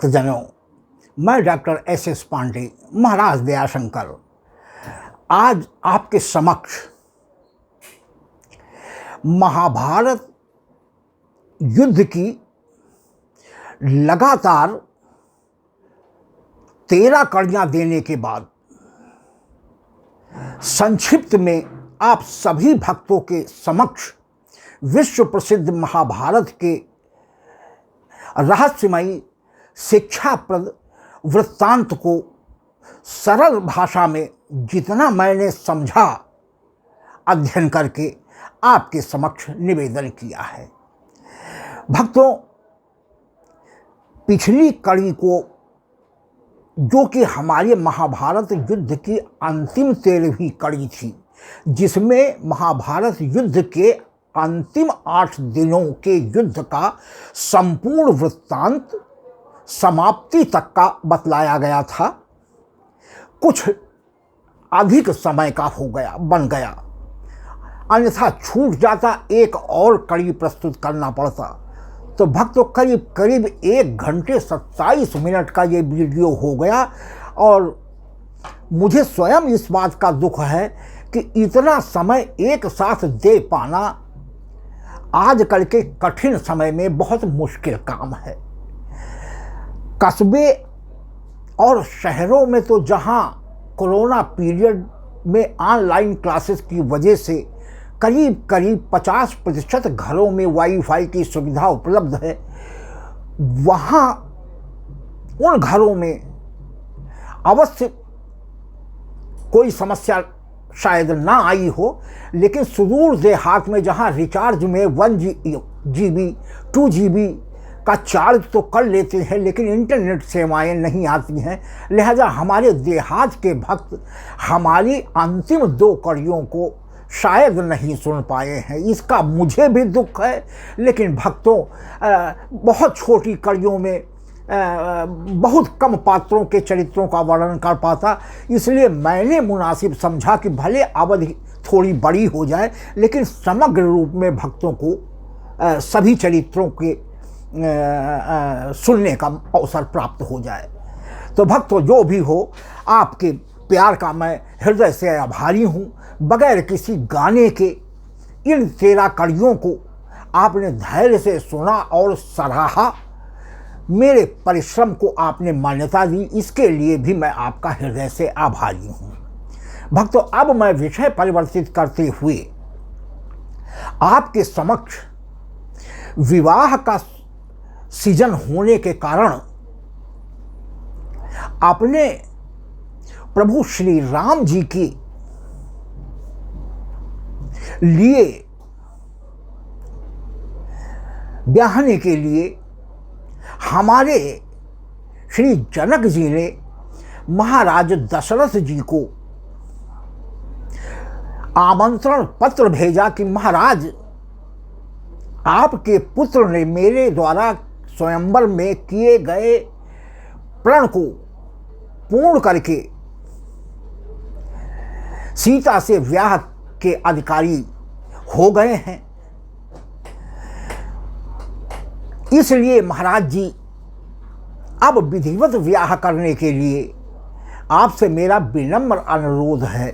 भक्तजनों, मैं doctor S Pandey, महाराज दयाशंकर, आज आपके समक्ष महाभारत युद्ध की लगातार 13 कड़ियां देने के बाद संक्षिप्त में आप सभी भक्तों के समक्ष विश्व प्रसिद्ध महाभारत के रहस्यमयी शिक्षाप्रद वृत्तांत को सरल भाषा में जितना मैंने समझा अध्ययन करके आपके समक्ष निवेदन किया है। भक्तों, पिछली कड़ी को, जो कि हमारे महाभारत युद्ध की अंतिम 13वीं कड़ी थी, जिसमें महाभारत युद्ध के अंतिम 8 दिनों के युद्ध का संपूर्ण वृत्तांत समाप्ति तक का बतलाया गया था, कुछ अधिक समय का बन गया, अन्यथा छूट जाता, एक और कड़ी प्रस्तुत करना पड़ता। तो भक्तों, करीब करीब 1 घंटे 27 मिनट का ये वीडियो हो गया और मुझे स्वयं इस बात का दुख है कि इतना समय एक साथ दे पाना आजकल के कठिन समय में बहुत मुश्किल काम है। कस्बे और शहरों में तो जहां कोरोना पीरियड में ऑनलाइन क्लासेस की वजह से करीब करीब 50% घरों में वाईफाई की सुविधा उपलब्ध है, वहाँ उन घरों में अवश्य कोई समस्या शायद ना आई हो, लेकिन सुदूर देहात में जहाँ रिचार्ज में 1 GB 2 GB का चार्ज तो कर लेते हैं, लेकिन इंटरनेट सेवाएं नहीं आती हैं, लिहाजा हमारे देहात के भक्त हमारी अंतिम 2 कड़ियों को शायद नहीं सुन पाए हैं। इसका मुझे भी दुख है, लेकिन भक्तों, बहुत छोटी कड़ियों में बहुत कम पात्रों के चरित्रों का वर्णन कर पाता, इसलिए मैंने मुनासिब समझा कि भले अवधि थोड़ी बड़ी हो जाए, लेकिन समग्र रूप में भक्तों को सभी चरित्रों के सुनने का अवसर प्राप्त हो जाए। तो भक्तों, जो भी हो, आपके प्यार का मैं हृदय से आभारी हूँ। बगैर किसी गाने के इन 13 कड़ियों को आपने धैर्य से सुना और सराहा, मेरे परिश्रम को आपने मान्यता दी, इसके लिए भी मैं आपका हृदय से आभारी हूँ। भक्तों, अब मैं विषय परिवर्तित करते हुए आपके समक्ष विवाह का सीजन होने के कारण अपने प्रभु श्री राम जी के लिए ब्याहने के लिए हमारे श्री जनक जी ने महाराज दशरथ जी को आमंत्रण पत्र भेजा कि महाराज, आपके पुत्र ने मेरे द्वारा स्वयंवर में किए गए प्रण को पूर्ण करके सीता से विवाह के अधिकारी हो गए हैं। इसलिए महाराज जी, अब विधिवत विवाह करने के लिए आपसे मेरा विनम्र अनुरोध है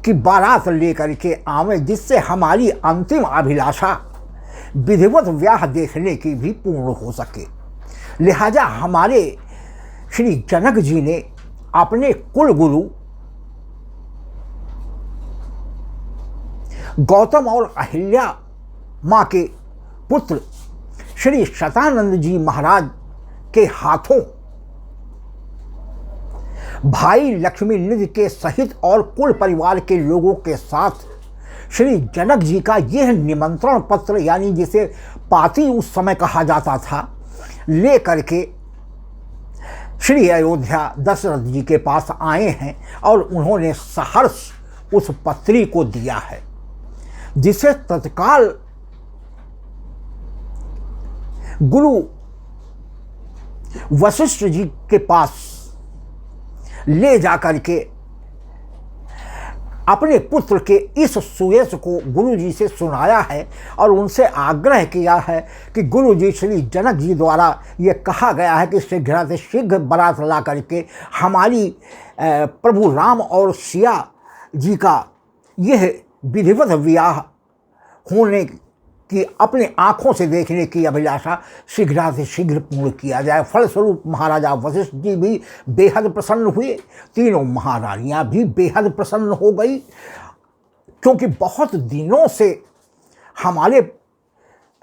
कि बारात लेकर के आवें, जिससे हमारी अंतिम अभिलाषा विधिवत विवाह देखने की भी पूर्ण हो सके। लिहाजा हमारे श्री जनक जी ने अपने कुल गुरु गौतम और अहिल्या माँ के पुत्र श्री शतानंद जी महाराज के हाथों भाई लक्ष्मी निधि के सहित और कुल परिवार के लोगों के साथ श्री जनक जी का यह निमंत्रण पत्र, यानी जिसे पाती उस समय कहा जाता था, ले करके श्री अयोध्या दशरथ जी के पास आए हैं और उन्होंने सहर्ष उस पत्री को दिया है, जिसे तत्काल गुरु वशिष्ठ जी के पास ले जाकर के अपने पुत्र के इस सुयश को गुरुजी से सुनाया है और उनसे आग्रह किया है कि गुरुजी श्री जनक जी द्वारा ये कहा गया है कि शीघ्र से शीघ्र बारात ला करके हमारी प्रभु राम और सिया जी का यह विधिवत विवाह होने की अपने आँखों से देखने की अभिलाषा शीघ्र से शीघ्र पूर्ण किया जाए। फलस्वरूप महाराजा वशिष्ठ जी भी बेहद प्रसन्न हुए, तीनों महारानियाँ भी बेहद प्रसन्न हो गई, क्योंकि बहुत दिनों से हमारे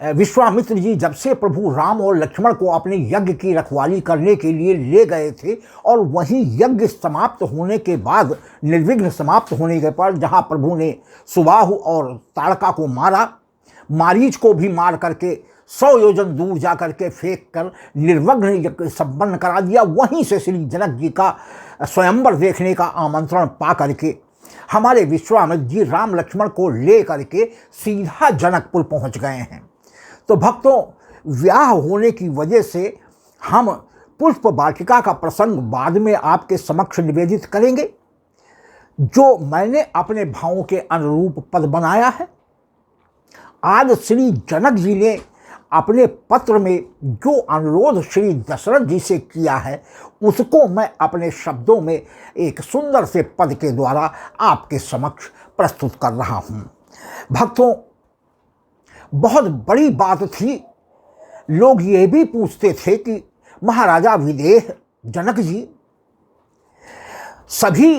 विश्वामित्र जी जब से प्रभु राम और लक्ष्मण को अपने यज्ञ की रखवाली करने के लिए ले गए थे और वहीं यज्ञ समाप्त होने के बाद, निर्विघ्न समाप्त होने के बाद, जहाँ प्रभु ने सुबाहु और ताड़का को मारा, मारीच को भी मार करके 100 योजन दूर जा करके फेंक कर निर्विघ्न यज्ञ संपन्न करा दिया, वहीं से श्री जनक जी का स्वयंवर देखने का आमंत्रण पा करके हमारे विश्वामित्र जी राम लक्ष्मण को ले करके सीधा जनकपुर पहुंच गए हैं। तो भक्तों, विवाह होने की वजह से हम पुष्प वाटिका का प्रसंग बाद में आपके समक्ष निवेदित करेंगे, जो मैंने अपने भावों के अनुरूप पद बनाया है। आज श्री जनक जी ने अपने पत्र में जो अनुरोध श्री दशरथ जी से किया है, उसको मैं अपने शब्दों में एक सुंदर से पद के द्वारा आपके समक्ष प्रस्तुत कर रहा हूँ। भक्तों, बहुत बड़ी बात थी। लोग ये भी पूछते थे कि महाराजा विदेह जनक जी सभी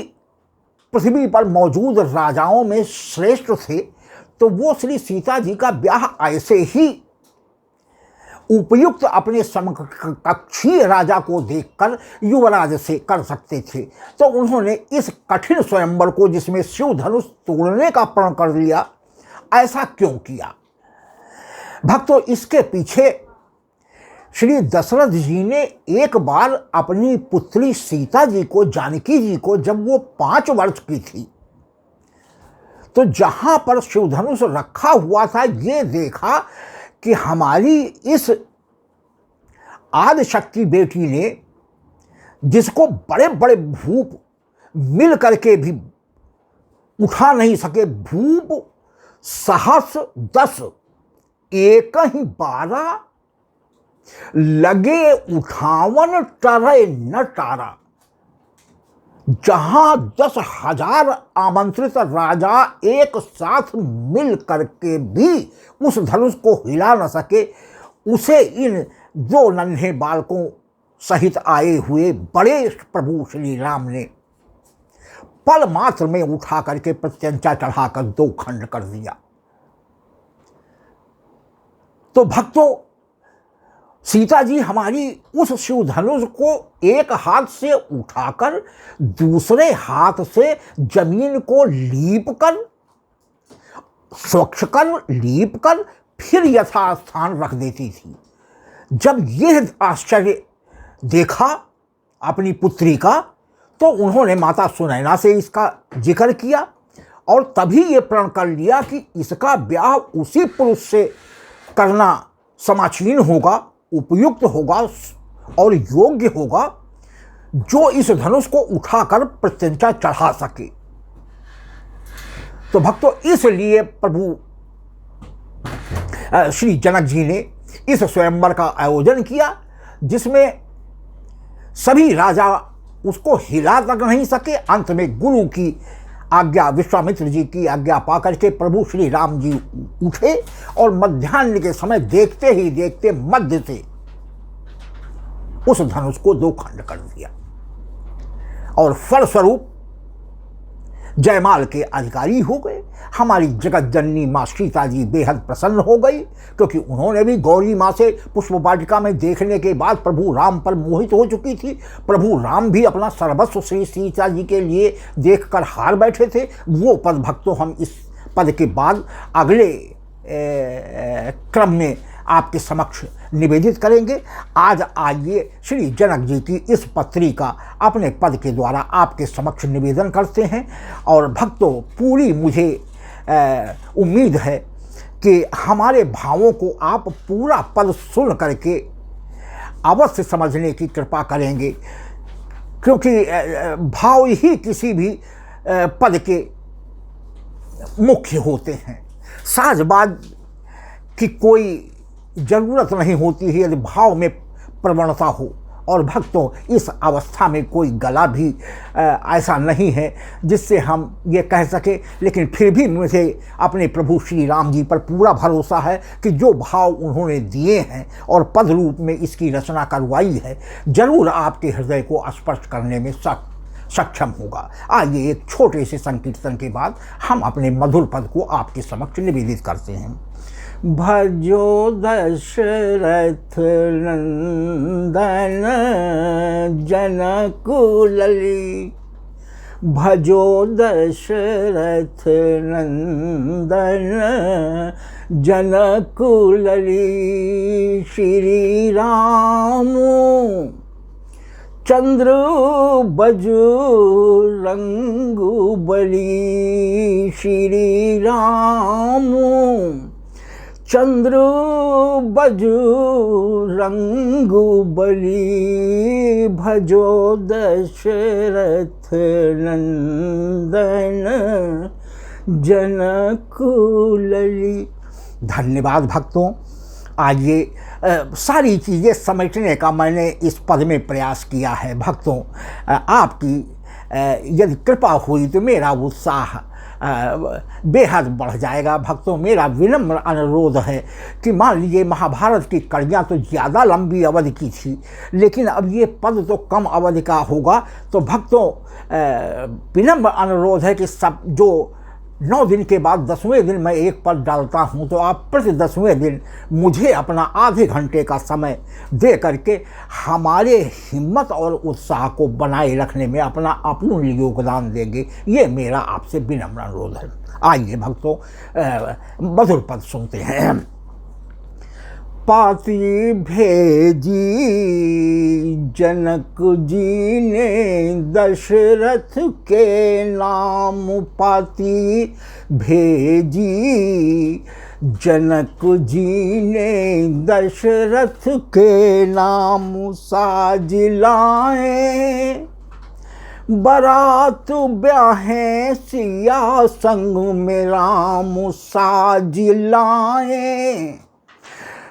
पृथ्वी पर मौजूद राजाओं में श्रेष्ठ थे, तो वो श्री सीता जी का ब्याह ऐसे ही उपयुक्त अपने समकक्षीय राजा को देखकर युवराज से कर सकते थे। तो उन्होंने इस कठिन स्वयंवर को, जिसमें शिव धनुष तोड़ने का प्रण कर लिया, ऐसा क्यों किया? भक्तों, इसके पीछे श्री दशरथ जी ने एक बार अपनी पुत्री सीता जी को, जानकी जी को, जब वो 5 वर्ष की थी, तो जहां पर शिव धनुष रखा हुआ था, ये देखा कि हमारी इस आदिशक्ति बेटी ने, जिसको बड़े बड़े भूप मिल करके भी उठा नहीं सके, भूप सहस 10 एक ही 12 लगे उठावन टरे न टारा, जहां 10,000 आमंत्रित राजा एक साथ मिल करके भी उस धनुष को हिला न सके, उसे इन 2 नन्हे बालकों सहित आए हुए बड़े प्रभु श्री राम ने पल मात्र में उठा करके प्रत्यंचा चढ़ाकर 2 खंड कर दिया। तो भक्तों, सीता जी हमारी उस शिव धनुष को एक हाथ से उठाकर दूसरे हाथ से जमीन को लीप कर, स्वच्छ कर, लीप कर फिर यथास्थान रख देती थी। जब यह आश्चर्य देखा अपनी पुत्री का, तो उन्होंने माता सुनैना से इसका जिक्र किया और तभी ये प्रण कर लिया कि इसका ब्याह उसी पुरुष से करना समाचीन होगा, उपयुक्त होगा और योग्य होगा, जो इस धनुष को उठाकर प्रत्यंचा चढ़ा सके। तो भक्तों, इसलिए प्रभु श्री जनक जी ने इस स्वयंवर का आयोजन किया, जिसमें सभी राजा उसको हिला तक नहीं सके। अंत में गुरु की आज्ञा, विश्वामित्र जी की आज्ञा पाकर के प्रभु श्री राम जी उठे और मध्याह्न के समय देखते ही देखते मध्य से उस धनुष को 2 खंड कर दिया और फलस्वरूप जयमाल के अधिकारी हो गए। हमारी जगत जननी माँ सीता जी बेहद प्रसन्न हो गई, क्योंकि उन्होंने भी गौरी माँ से पुष्प वाटिका में देखने के बाद प्रभु राम पर मोहित हो चुकी थी। प्रभु राम भी अपना सर्वस्व श्री सीता जी के लिए देखकर हार बैठे थे। वो पद भक्तों हम इस पद के बाद अगले क्रम में आपके समक्ष निवेदित करेंगे। आज आइए श्री जनक जी की इस पत्री का अपने पद के द्वारा आपके समक्ष निवेदन करते हैं। और भक्तों, पूरी मुझे उम्मीद है कि हमारे भावों को आप पूरा पद सुन करके अवश्य समझने की कृपा करेंगे, क्योंकि भाव ही किसी भी पद के मुख्य होते हैं। साजबाज की कोई ज़रूरत नहीं होती है यदि भाव में प्रवणता हो। और भक्तों, इस अवस्था में कोई गला भी ऐसा नहीं है जिससे हम ये कह सके, लेकिन फिर भी मुझे अपने प्रभु श्री राम जी पर पूरा भरोसा है कि जो भाव उन्होंने दिए हैं और पद रूप में इसकी रचना करवाई है, जरूर आपके हृदय को स्पर्श करने में सक्षम होगा। आइए एक छोटे से संकीर्तन के बाद हम अपने मधुर पद को आपके समक्ष निवेदित करते हैं। भजो दशरथ नंदन जनकुलली, भजो दशरथ नंदन जनकुलली। श्री राम चंद्र बजु रंगु बली, श्री राम चंद्र बजु रंगु बली। भजो दशरथ नंदन जनकुलली। धन्यवाद भक्तों। आज ये सारी चीज़ें समेटने का मैंने इस पद में प्रयास किया है। भक्तों, आपकी यदि कृपा हुई तो मेरा उत्साह बेहद बढ़ जाएगा। भक्तों, मेरा विनम्र अनुरोध है कि मान लीजिए महाभारत की कड़ियाँ तो ज़्यादा लंबी अवधि की थी, लेकिन अब ये पद तो कम अवधि का होगा। तो भक्तों, विनम्र अनुरोध है कि सब जो 9 दिन के बाद 10वें दिन मैं एक पद डालता हूँ, तो आप प्रति 10वें दिन मुझे अपना आधे घंटे का समय दे करके हमारे हिम्मत और उत्साह को बनाए रखने में अपना अपूर्ण योगदान देंगे। ये मेरा आपसे विनम्र अनुरोध है। आइए भक्तों, मधुर पद सुनते हैं। पाती भेजी जनक जी ने दशरथ के नाम, पाती भेजी जनक जी ने दशरथ के नाम। साज लाए बरात ब्याहे सिया संग में राम, साज लाए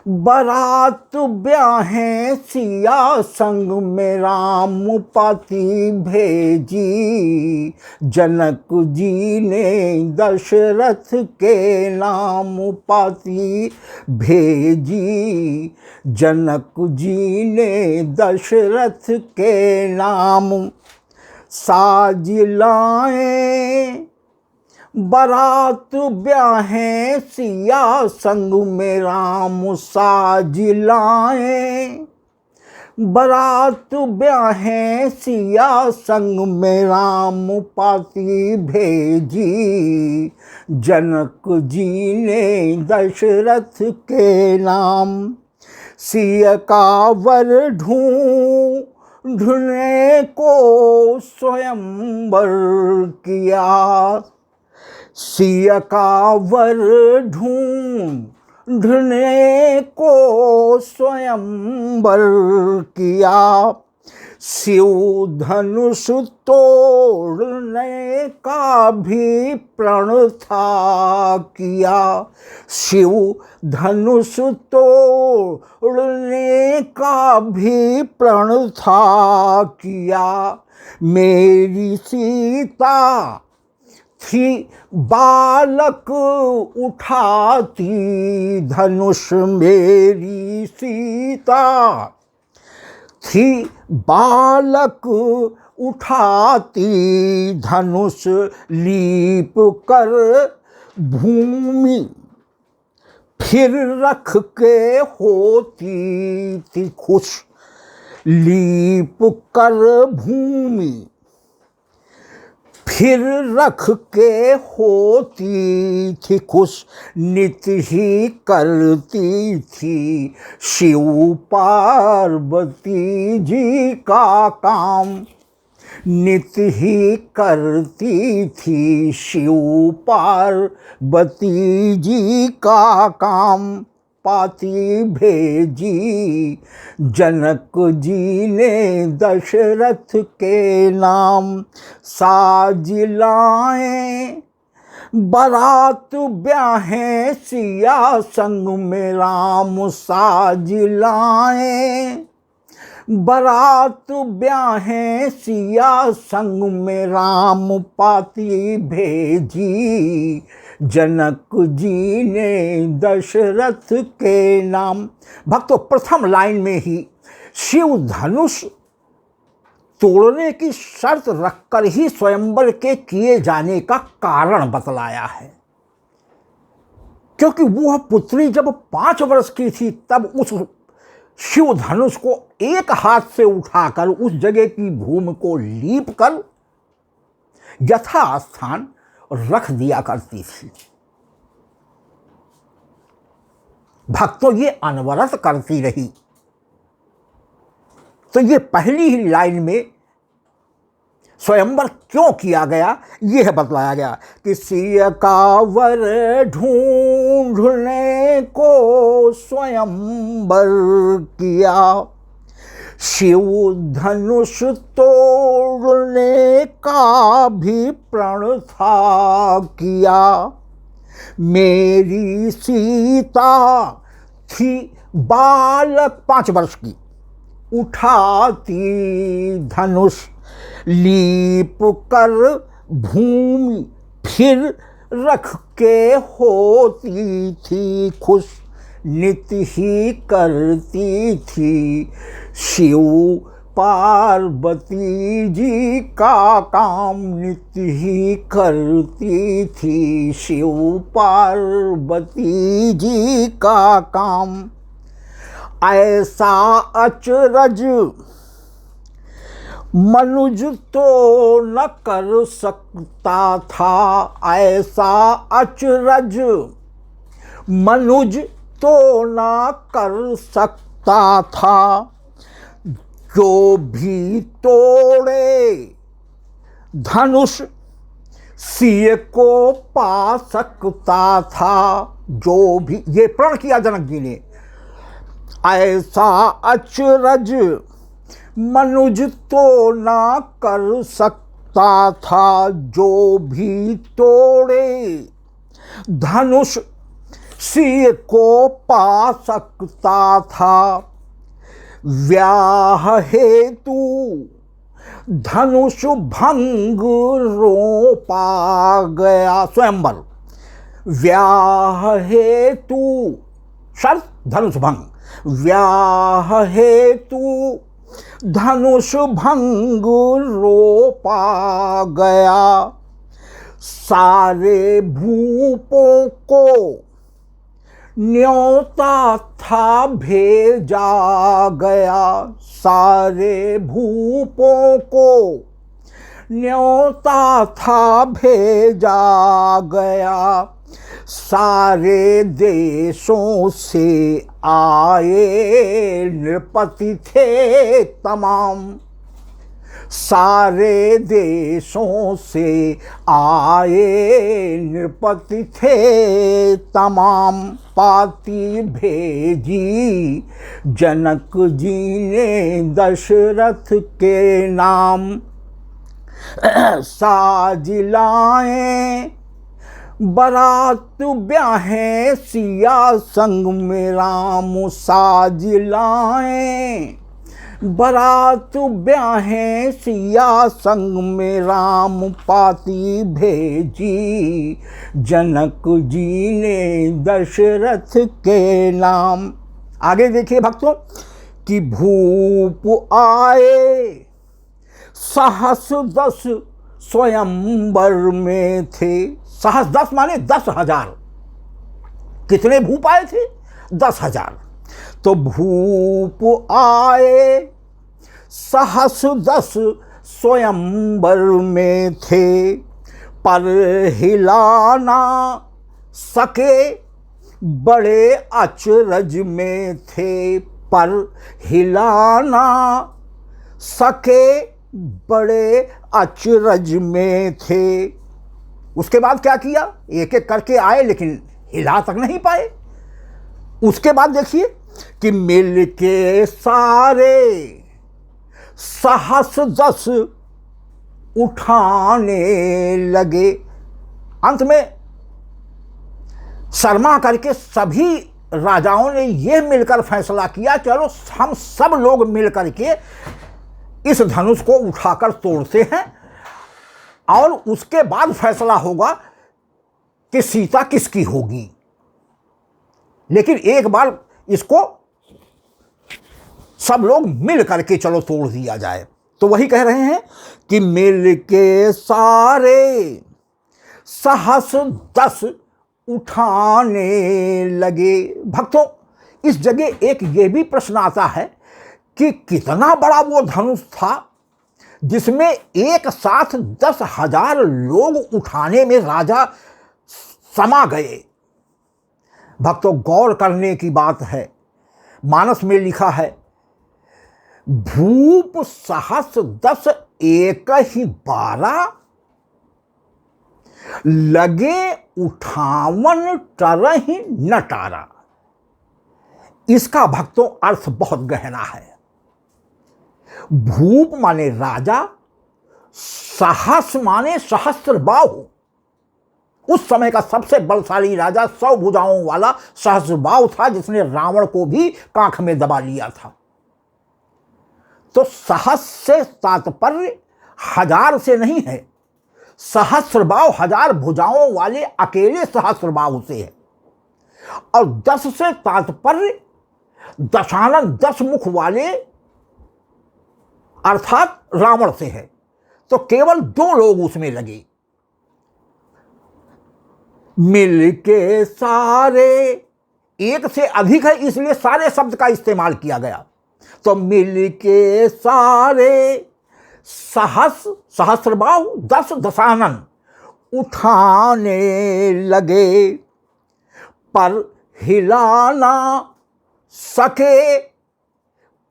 बरात ब्याहे सिया संग में राम। पाती भेजी जनक जी ने दशरथ के नाम, पाती भेजी जनक जी ने दशरथ के नाम। साज लाए बरात ब्याहे सिया संग में राम, साज लाए बरात ब्याहे सिया संग में राम। पाती भेजी जनक जी ने दशरथ के नाम। सिया का वर ढूंढने को स्वयंवर किया, सिया का वर ढूंढने को स्वयंवर किया। शिव धनुष तोड़ने का भी प्रण था किया, शिव धनुष तोड़ने का भी प्रण था किया। मेरी सीता थी बालक उठाती धनुष, मेरी सीता थी बालक उठाती धनुष। लीप कर भूमि फिर रख के होती थी खुश, लीप कर भूमि फिर रख के होती थी खुश। नित्य ही करती थी शिव पार्वती जी का काम, नित्य ही करती थी शिव पार्वती जी का काम। पाती भेजी जनक जी ने दशरथ के नाम। साज लाए बारात ब्याहे सिया संग में राम साज लाए, बारात ब्याहे सिया संग में राम पाती भेजी, जनक जी ने दशरथ के नाम। भक्तों, प्रथम लाइन में ही शिव धनुष तोड़ने की शर्त रखकर ही स्वयंवर के किए जाने का कारण बतलाया है, क्योंकि वह पुत्री जब 5 वर्ष की थी तब उस शिव धनुष को एक हाथ से उठाकर उस जगह की भूमि को लीप कर यथास्थान रख दिया करती थी। भक्तों, ये अनवरत करती रही। तो ये पहली ही लाइन में स्वयंवर क्यों किया गया यह बतलाया गया कि सिय का वर ढूंढने को स्वयंवर किया, शिव धनुष तोड़ने का भी प्रण था किया, मेरी सीता थी बालक 5 वर्ष की, उठाती धनुष लीप कर भूमि फिर रख के होती थी खुश, नित ही करती थी शिव पार्वती जी का काम, नित ही करती थी शिव पार्वती जी का काम। ऐसा अचरज मनुज तो न कर सकता था, ऐसा अचरज मनुज तो न कर सकता था, जो भी तोड़े धनुष सिय को पा सकता था, जो भी, ये प्रण किया जनक जी ने, ऐसा अचरज मनुज तो ना कर सकता था, जो भी तोड़े धनुष सिय को पा सकता था, व्याह हेतु धनुष भंग रोपा गया स्वयंवर, व्याह हेतु शर्त धनुष भंग, व्याह हेतु धनुष भंग रोपा गया, सारे भूपों को न्योता था भेजा गया, सारे भूपों को न्योता था भेजा गया, सारे देशों से आए नृपति थे तमाम, सारे देशों से आए नृपति थे तमाम, पाती भेजी जनक जी ने दशरथ के नाम, साज लाए बारात ब्याहे सिया संग में राम साज लाए, बारात ब्याहे सिया संग में राम पाती भेजी, जनक जी ने दशरथ के नाम। आगे देखिए भक्तों कि भूप आए सहस 10 स्वयंवर में थे, सहस 10 माने 10,000, कितने भूप आए थे 10,000, तो भूप आए सहस 10 स्वयंवर में थे, पर हिलाना सके बड़े अचरज में थे, पर हिलाना सके बड़े अचरज में थे। उसके बाद क्या किया, एक एक करके आए लेकिन हिला तक नहीं पाए। उसके बाद देखिए कि मिल के सारे सहस 10 उठाने लगे, अंत में शर्मा करके सभी राजाओं ने यह मिलकर फैसला किया, चलो हम सब लोग मिलकर के इस धनुष को उठाकर तोड़ते हैं और उसके बाद फैसला होगा कि सीता किसकी होगी। लेकिन एक बार इसको सब लोग मिल करके चलो तोड़ दिया जाए। तो वही कह रहे हैं कि मिल के सारे सहस दस उठाने लगे। भक्तों, इस जगह एक ये भी प्रश्न आता है कि कितना बड़ा वो धनुष था जिसमें एक साथ 10,000 लोग उठाने में राजा समा गए। भक्तों, गौर करने की बात है, मानस में लिखा है, भूप सहस 10 एक ही 12 लगे उठावन टरहि नटारा। इसका भक्तों अर्थ बहुत गहरा है। भूप माने राजा, सहस माने सहस्त्र बाहु। उस समय का सबसे बलशाली राजा 100 भुजाओं वाला सहस्त्रबाहु था जिसने रावण को भी कांख में दबा लिया था। तो सहस से तात्पर्य 1000 से नहीं है, सहस्त्रबाहु 1000 भुजाओं वाले अकेले सहस्त्रबाहु से है। और 10 से तात्पर्य दशानन 10 मुख वाले अर्थात रावण से है। तो केवल 2 लोग उसमें लगे। मिलके सारे, एक से अधिक है इसलिए सारे शब्द का इस्तेमाल किया गया। तो मिलके सारे सहस सहस्त्रबाहु 10 दशानन उठाने लगे, पर हिलाना सके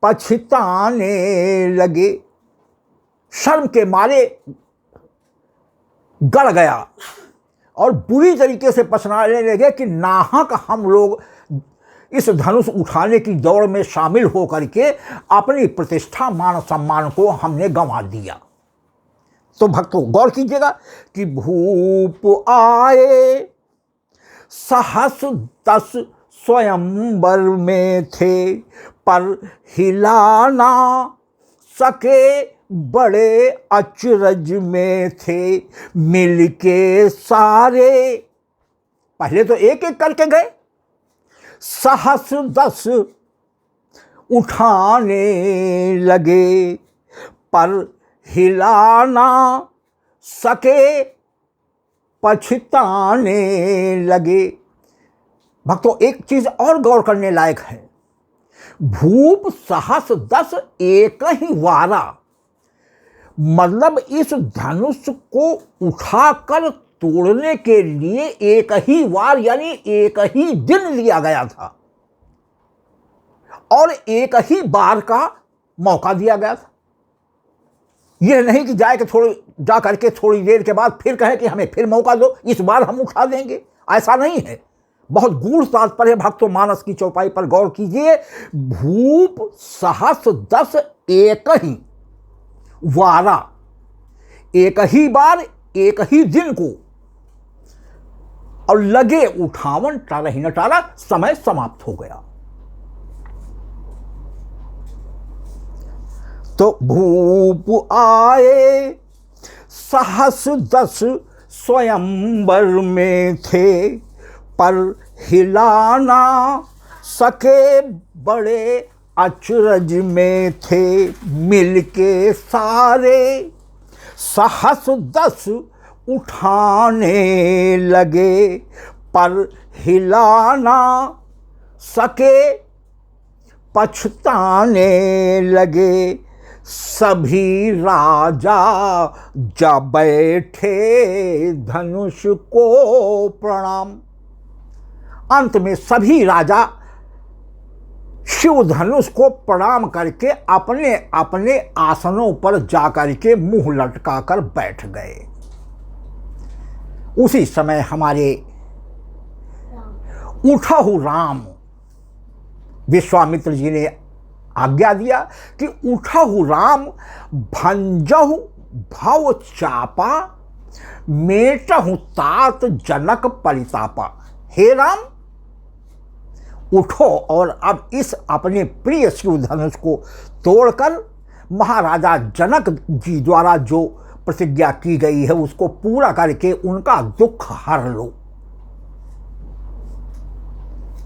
पछताने लगे। शर्म के मारे गड़ गया और बुरी तरीके से पछताने लगे कि नाहक हम लोग इस धनुष उठाने की दौड़ में शामिल होकर के अपनी प्रतिष्ठा मान सम्मान को हमने गंवा दिया। तो भक्तों गौर कीजिएगा कि भूप आए सहस 10 स्वयंवर में थे, पर हिलाना सके बड़े अचरज में थे। मिलके सारे, पहले तो एक एक करके गए, सहस 10 उठाने लगे, पर हिलाना सके पछताने लगे। भक्तों, एक चीज और गौर करने लायक है, भूप सहस 10 एक ही वारा, मतलब इस धनुष को उठाकर तोड़ने के लिए एक ही वार यानी एक ही दिन लिया गया था और एक ही बार का मौका दिया गया था। यह नहीं कि जा करके थोड़ी देर के बाद फिर कहे कि हमें फिर मौका दो, इस बार हम उठा देंगे, ऐसा नहीं है। बहुत गूढ़ तात्पर्य भक्तों, मानस की चौपाई पर गौर कीजिए। भूप सहस 10 एक ही वारा, एक ही बार एक ही दिन को, और लगे उठावन टरहि नटारा, समय समाप्त हो गया। तो भूप आए सहस 10 स्वयंवर में थे, पर हिलाना सके बड़े अचरज में थे। मिलके सारे सहस 10 उठाने लगे, पर हिलाना सके पछताने लगे। सभी राजा जा बैठे धनुष को प्रणाम। अंत में सभी राजा शिव धनुष को प्रणाम करके अपने अपने आसनों पर जाकर के मुंह लटकाकर बैठ गए। उसी समय हमारे उठहु राम, विश्वामित्र जी ने आज्ञा दिया कि उठहु राम भंजहु भव चापा मेटहु तात जनक परितापा। हे राम, उठो और अब इस अपने प्रिय शिवधनुष को तोड़कर महाराजा जनक जी द्वारा जो प्रतिज्ञा की गई है उसको पूरा करके उनका दुख हर लो।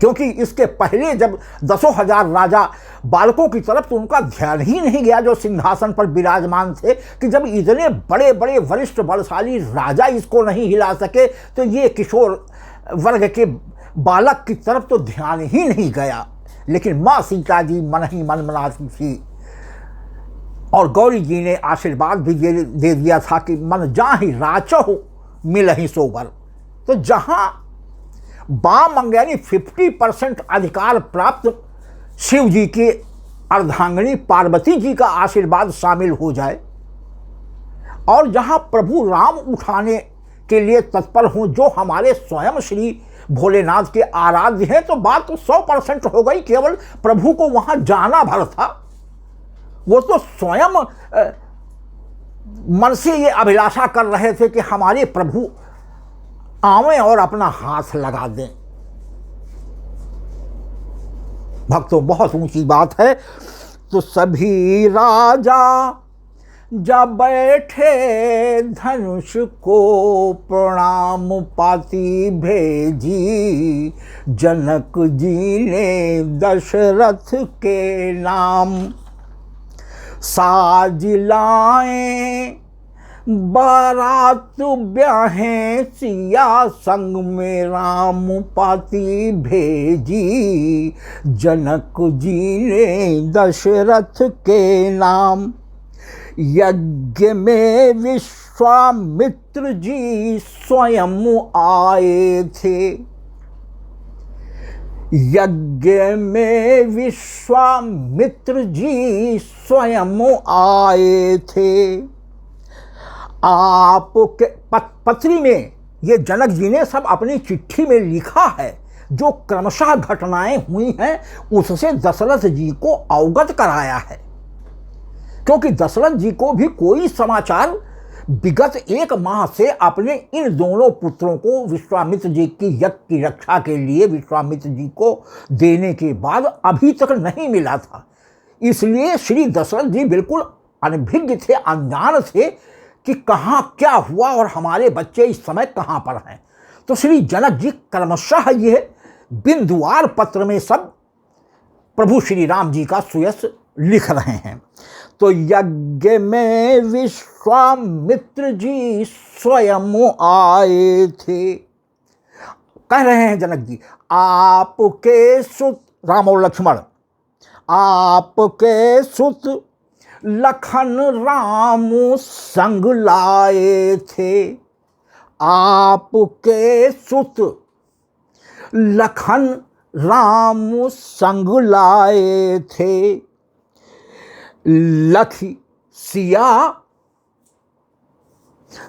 क्योंकि इसके पहले जब 10,000 राजा बालकों की तरफ तो उनका ध्यान ही नहीं गया जो सिंहासन पर विराजमान थे, कि जब इतने बड़े बड़े वरिष्ठ बलशाली राजा इसको नहीं हिला सके तो ये किशोर वर्ग के बालक की तरफ तो ध्यान ही नहीं गया। लेकिन माँ सीता जी मन ही मन मनाती थी और गौरी जी ने आशीर्वाद भी दे दिया था कि मन जाहि राचो मिलहि सोबर। तो जहाँ वामंग यानी 50% अधिकार प्राप्त शिव जी के अर्धांगिनी पार्वती जी का आशीर्वाद शामिल हो जाए और जहाँ प्रभु राम उठाने के लिए तत्पर हों जो हमारे स्वयं श्री भोलेनाथ के आराध्य हैं, तो बात तो 100% हो गई। केवल प्रभु को वहां जाना भर था। वो तो स्वयं मन से ये अभिलाषा कर रहे थे कि हमारे प्रभु आवें और अपना हाथ लगा दें। भक्तों, बहुत ऊंची बात है। तो सभी राजा जब बैठे धनुष को प्रणाम पाती भेजी, जनक जी ने दशरथ के नाम। साज लाए बारात ब्याहें सिया, संग में राम पाती भेजी, जनक जी ने दशरथ के नाम। यज्ञ में विश्वामित्र जी स्वयं आए थे, यज्ञ में विश्वामित्र जी स्वयं आए थे। आपके पत्री में ये जनक जी ने सब अपनी चिट्ठी में लिखा है जो क्रमशः घटनाएं हुई हैं उससे दशरथ जी को अवगत कराया है, क्योंकि दशरथ जी को भी कोई समाचार विगत 1 माह से अपने इन दोनों पुत्रों को विश्वामित्र जी की यज्ञ की रक्षा के लिए विश्वामित्र जी को देने के बाद अभी तक नहीं मिला था। इसलिए श्री दशरथ जी बिल्कुल अनभिज्ञ थे, अनजान थे कि कहाँ क्या हुआ और हमारे बच्चे इस समय कहाँ पर हैं। तो श्री जनक जी क्रमशः ये बिंदुवार पत्र में सब प्रभु श्री राम जी का सुयश लिख रहे हैं। तो यज्ञ में विश्वामित्र जी स्वयं आए थे। कह रहे हैं जनक जी, आपके सुत राम और लक्ष्मण, आपके सुत लखन राम संग लाए थे। आपके सुत लखन राम संग लाए थे। लखी सिया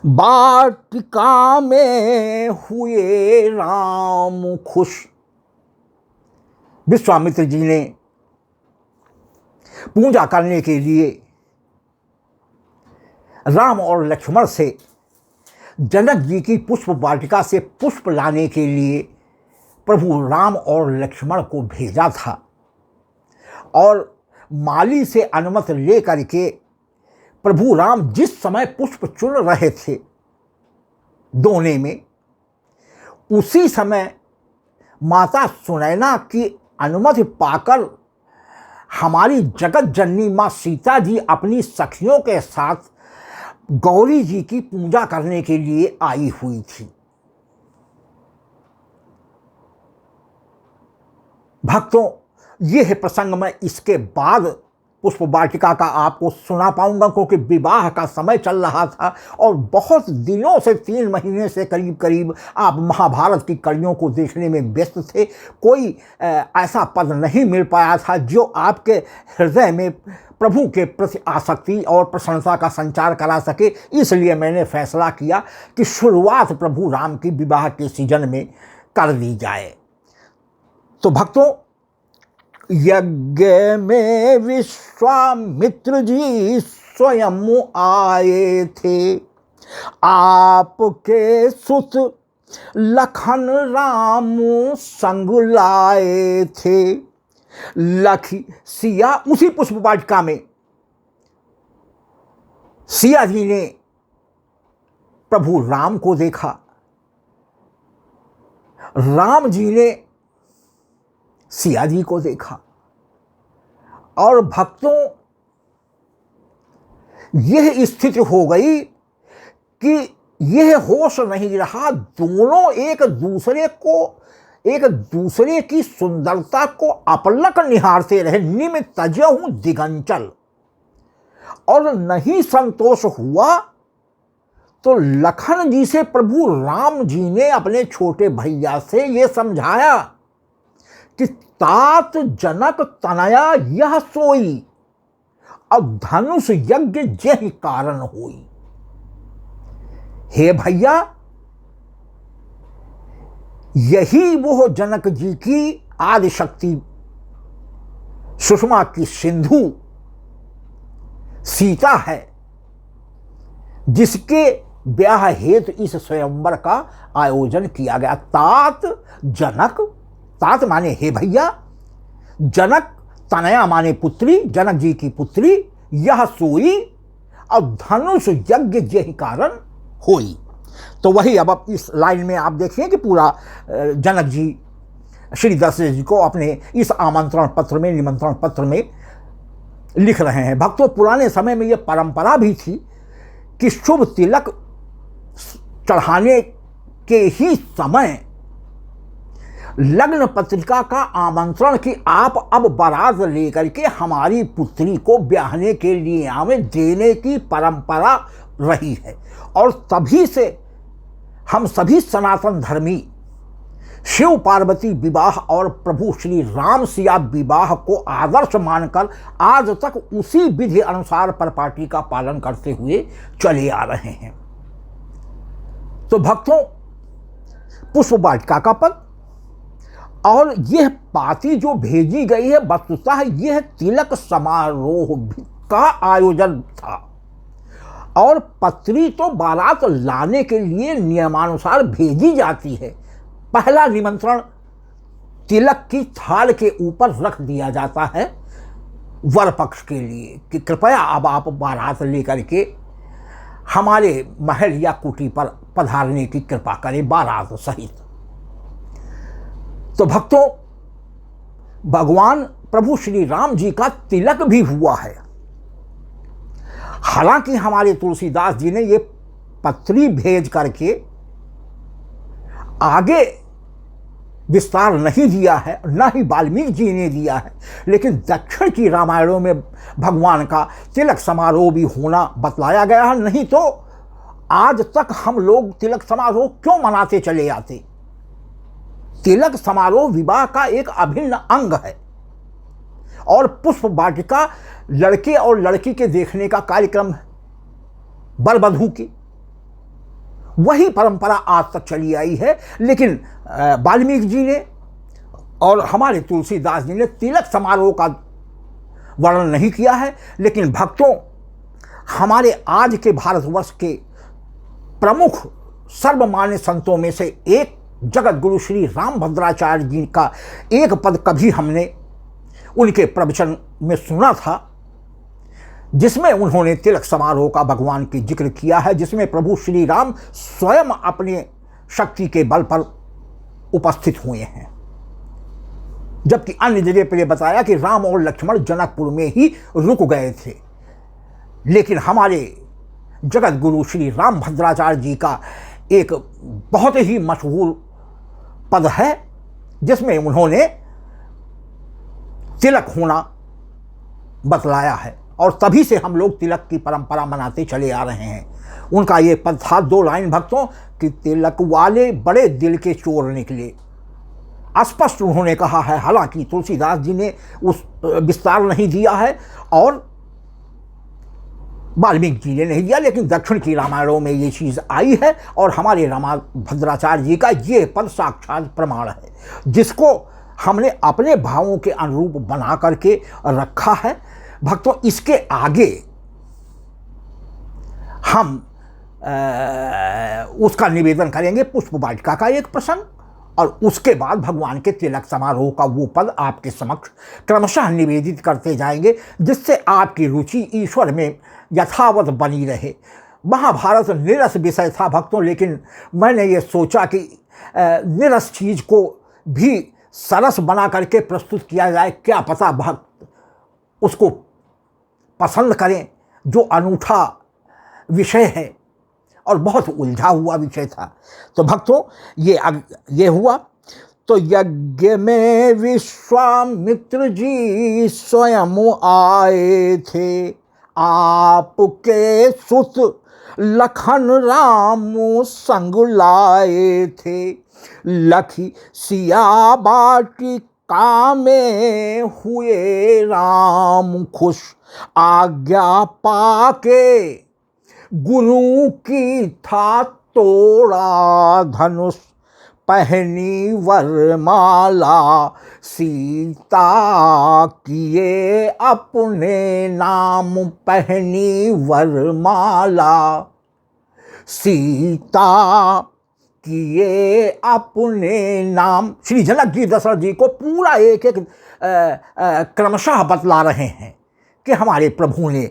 वाटिका में हुए राम खुश। विश्वामित्र जी ने पूजा करने के लिए राम और लक्ष्मण से जनक जी की पुष्प वाटिका से पुष्प लाने के लिए प्रभु राम और लक्ष्मण को भेजा था और माली से अनुमति लेकर के प्रभु राम जिस समय पुष्प चुन रहे थे दोने में, उसी समय माता सुनैना की अनुमति पाकर हमारी जगत जननी माँ सीता जी अपनी सखियों के साथ गौरी जी की पूजा करने के लिए आई हुई थी। भक्तों, ये है प्रसंग। मैं इसके बाद पुष्प वाटिका का आपको सुना पाऊंगा क्योंकि विवाह का समय चल रहा था और बहुत दिनों से 3 महीने से करीब करीब आप महाभारत की कड़ियों को देखने में व्यस्त थे। कोई ऐसा पद नहीं मिल पाया था जो आपके हृदय में प्रभु के प्रति आसक्ति और प्रशंसा का संचार करा सके। इसलिए मैंने फैसला किया कि शुरुआत प्रभु राम की विवाह के सीजन में कर दी जाए। तो भक्तों, यज्ञ में विश्वामित्र जी स्वयं आए थे। आपके सुत लखन राम संग लाए थे। लखी सिया, उसी पुष्प वाटिका में सिया जी ने प्रभु राम को देखा, राम जी ने सिया जी को देखा। और भक्तों, यह स्थिति हो गई कि यह होश नहीं रहा, दोनों एक दूसरे की सुंदरता को अपलक निहारते रहे। निम तजहु दिगंचल। और नहीं संतोष हुआ तो लखन जी से प्रभु राम जी ने अपने छोटे भैया से यह समझाया कि तात जनक तनया यह सोई, अब धनुष यज्ञ जेहि कारण होई। हे भैया, यही वो जनक जी की आदि शक्ति सुषमा की सिंधु सीता है, जिसके ब्याह हेतु इस स्वयंवर का आयोजन किया गया। तात जनक, तात माने हे भैया, जनक तनया माने पुत्री, जनक जी की पुत्री, यह सोई और धनुष यज्ञ जेहि कारण होई। तो वही अब इस लाइन में आप देखिए कि पूरा जनक जी श्री दशरथ जी को अपने इस आमंत्रण पत्र में, निमंत्रण पत्र में लिख रहे हैं। भक्तों, पुराने समय में यह परंपरा भी थी कि शुभ तिलक चढ़ाने के ही समय लग्न पत्रिका का आमंत्रण कि आप अब बारात लेकर के हमारी पुत्री को ब्याहने के लिए हमें देने की परंपरा रही है। और तभी से हम सभी सनातन धर्मी शिव पार्वती विवाह और प्रभु श्री राम सिया विवाह को आदर्श मानकर आज तक उसी विधि अनुसार परिपाटी का पालन करते हुए चले आ रहे हैं। तो भक्तों, पुष्प वाटिका का पद और यह पाती जो भेजी गई है, वस्तुतः यह तिलक समारोह का आयोजन था। और पत्री तो बारात लाने के लिए नियमानुसार भेजी जाती है। पहला निमंत्रण तिलक की थाल के ऊपर रख दिया जाता है वर पक्ष के लिए कि कृपया अब आप बारात लेकर के हमारे महल या कुटी पर पधारने की कृपा करें बारात सहित। तो भक्तों, भगवान प्रभु श्री राम जी का तिलक भी हुआ है। हालांकि हमारे तुलसीदास जी ने ये पत्री भेज करके आगे विस्तार नहीं दिया है, न ही वाल्मीकि जी ने दिया है, लेकिन दक्षिण की रामायणों में भगवान का तिलक समारोह भी होना बतलाया गया है। नहीं तो आज तक हम लोग तिलक समारोह क्यों मनाते चले आते। तिलक समारोह विवाह का एक अभिन्न अंग है और पुष्प वाटिका लड़के और लड़की के देखने का कार्यक्रम है, वर वधू की। वही परंपरा आज तक चली आई है। लेकिन वाल्मीकि जी ने और हमारे तुलसीदास जी ने तिलक समारोह का वर्णन नहीं किया है। लेकिन भक्तों, हमारे आज के भारतवर्ष के प्रमुख सर्वमान्य संतों में से एक जगत गुरु श्री रामभद्राचार्य जी का एक पद कभी हमने उनके प्रवचन में सुना था, जिसमें उन्होंने तिलक समारोह का भगवान की जिक्र किया है, जिसमें प्रभु श्री राम स्वयं अपने शक्ति के बल पर उपस्थित हुए हैं। जबकि अन्य जगह पर यह बताया कि राम और लक्ष्मण जनकपुर में ही रुक गए थे। लेकिन हमारे जगत गुरु श्री रामभद्राचार्य जी का एक बहुत ही मशहूर पद है, जिसमें उन्होंने तिलक होना बतलाया है और तभी से हम लोग तिलक की परंपरा मनाते चले आ रहे हैं। उनका ये पद था, 2 लाइन भक्तों, कि तिलक वाले बड़े दिल के चोर निकले। स्पष्ट उन्होंने कहा है। हालांकि तुलसीदास जी ने उस विस्तार नहीं दिया है और वाल्मीकि जी ने नहीं दिया, लेकिन दक्षिण की रामायणों में ये चीज़ आई है और हमारे रामभद्राचार्य जी का ये पद साक्षात प्रमाण है, जिसको हमने अपने भावों के अनुरूप बना करके रखा है। भक्तों, इसके आगे हम उसका निवेदन करेंगे, पुष्प वाटिका का एक प्रसंग, और उसके बाद भगवान के तिलक समारोह का वो पद आपके समक्ष क्रमशः निवेदित करते जाएंगे, जिससे आपकी रुचि ईश्वर में यथावत बनी रहे। महाभारत निरस विषय था भक्तों, लेकिन मैंने ये सोचा कि निरस चीज़ को भी सरस बना करके प्रस्तुत किया जाए, क्या पता भक्त उसको पसंद करें। जो अनूठा विषय है और बहुत उलझा हुआ विषय था। तो भक्तों ये हुआ। तो यज्ञ में विश्वामित्र जी स्वयं आए थे, आपके सुत लखन राम संग लाए थे। लखी सिया बाटिका में हुए राम खुश, आज्ञा पाके गुरु की था तोड़ा धनुष। पहनी वरमाला सीता किए अपने नाम, पहनी वरमाला सीता किए अपने नाम। श्री जनक जी दशरथ जी को पूरा एक एक क्रमशः बतला रहे हैं कि हमारे प्रभु ने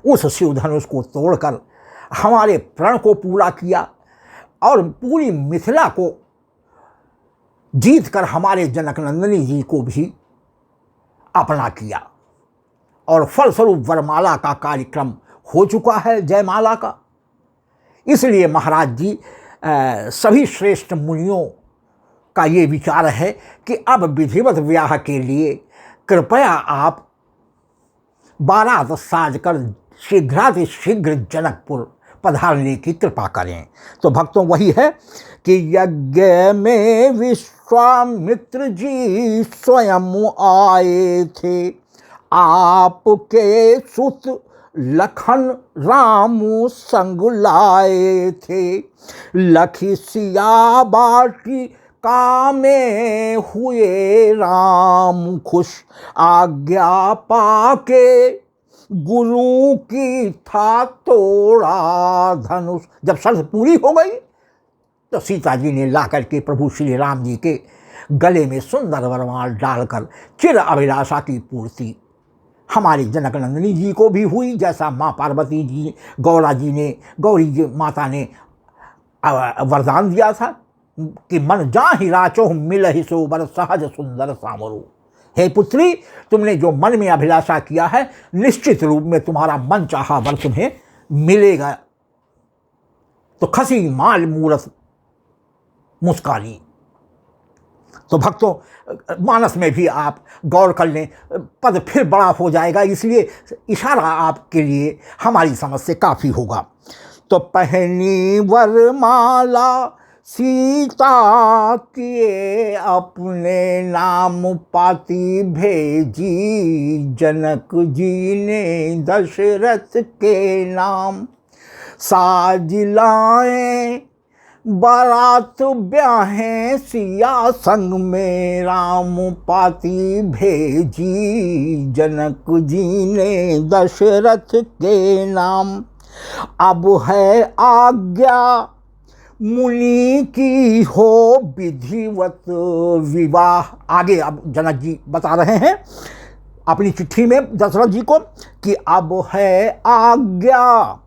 उस शिव धनुष को तोड़कर हमारे प्रण को पूरा किया और पूरी मिथिला को जीत कर हमारे जनक नंदिनी जी को भी अपना किया, और फलस्वरूप वरमाला का कार्यक्रम हो चुका है, जयमाला का। इसलिए महाराज जी सभी श्रेष्ठ मुनियों का ये विचार है कि अब विधिवत ब्याह के लिए कृपया आप बारात साजकर शीघ्रातिशीघ्र जनकपुर पधारने की कृपा करें। तो भक्तों वही है कि यज्ञ में विश्वामित्र जी स्वयं आए थे, आपके सुत लखन राम संग लाए थे। लखी सिया बाटिका में हुए राम खुश, आज्ञा पाके गुरु की था तोड़ा धनुष। जब शर्त पूरी हो गई तो सीता जी ने ला करके प्रभु श्री राम जी के गले में सुंदर वरमाल डालकर चिर अभिलाषा की पूर्ति हमारी जनक नंदिनी जी को भी हुई, जैसा माँ पार्वती जी गौरी जी माता ने वरदान दिया था कि मन जाहि राचो मिलहि सो बर सहज सुंदर सामरो। हे पुत्री, तुमने जो मन में अभिलाषा किया है, निश्चित रूप में तुम्हारा मन चाहा वर तुम्हें मिलेगा। तो खसी माल मूरत मुस्कानी। तो भक्तों मानस में भी आप गौर कर लें, पद फिर बड़ा हो जाएगा, इसलिए इशारा आपके लिए हमारी समझ से काफ़ी होगा। तो पहनी वरमाला सीता किए अपने नाम, पाती भेजी जनक जी ने दशरथ के नाम। साज लाए बारात ब्याहें सिया संग में राम, पाती भेजी जनक जी ने दशरथ के नाम। अब है आज्ञा मुनि की हो विधिवत विवाह। आगे अब जनक जी बता रहे हैं अपनी चिट्ठी में दशरथ जी को कि अब है आज्ञा